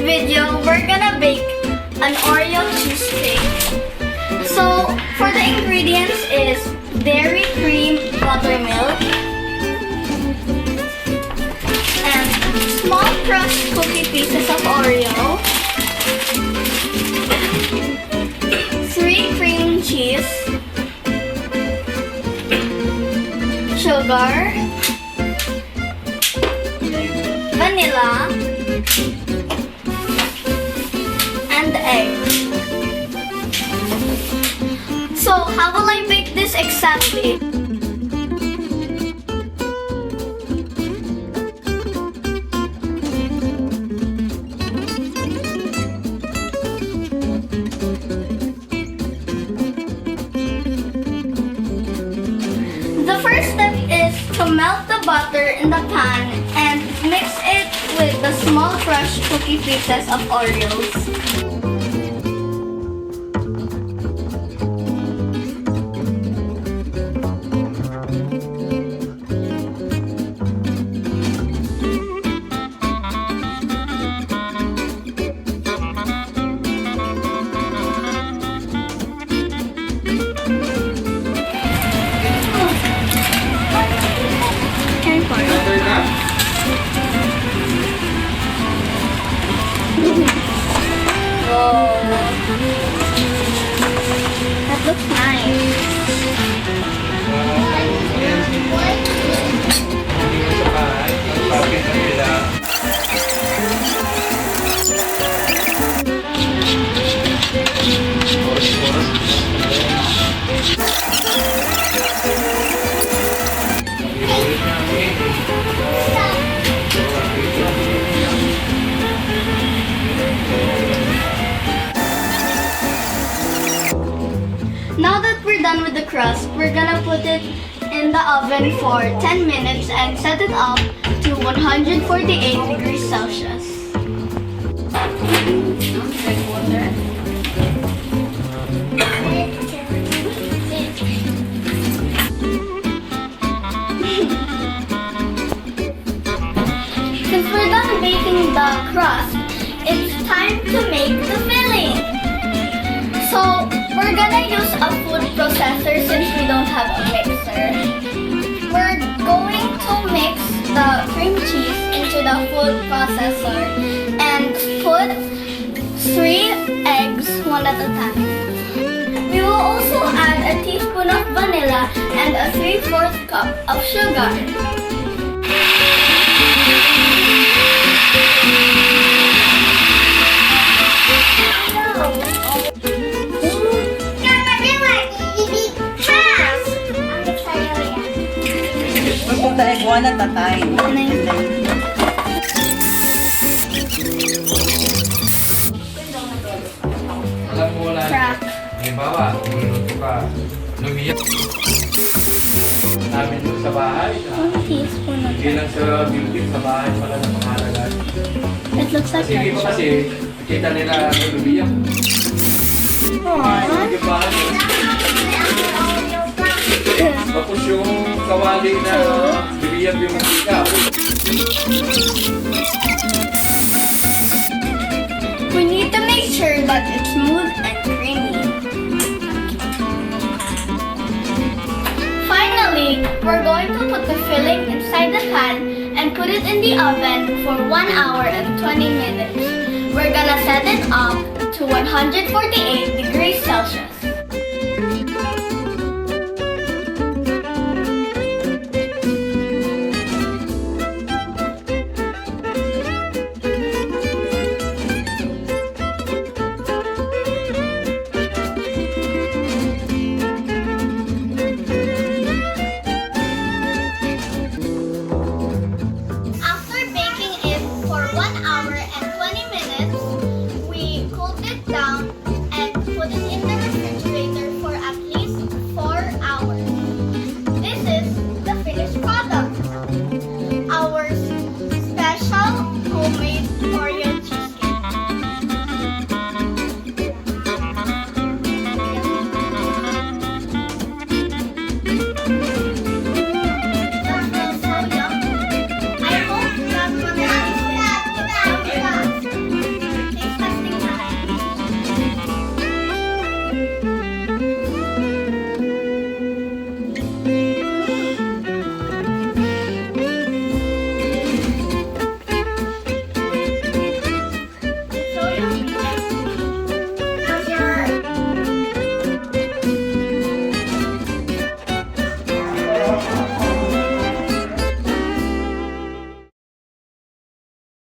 video, we're gonna bake an Oreo cheesecake. So, for the ingredients is dairy cream, buttermilk, and small crushed cookie pieces of Oreo, 3 cream cheese, sugar, vanilla, and eggs. So, how will I bake this exactly? The first step is to melt the butter in the pan and mix it with the small crushed cookie pieces of Oreos. That looks nice. Now that we're done with the crust, we're gonna put it in the oven for 10 minutes and set it up to 148 degrees Celsius. Since we're done baking the crust, it's time to make the filling. So, we're gonna use a food processor since we don't have a mixer. We're going to mix the cream cheese into the food processor and put 3 eggs one at a time. We will also add a teaspoon of vanilla and a 3/4 cup of sugar. Put the egg one at a time. Alam mo wala. Crack. Halimbawa, lumuluto ka. Lumiyak. Namin doon sa bahay. 1 teaspoon of Hindi lang sa building, sa bahay pala na pangalaga. It looks like Sige pa kasi, kita nila na lumiyak. Sige pa. Tapos yung kawali na lumiyak yung ika. We need to make sure that it's smooth and creamy. Finally, we're going to put the filling inside the pan and put it in the oven for 1 hour and 20 minutes. We're gonna set it up to 148 degrees Celsius.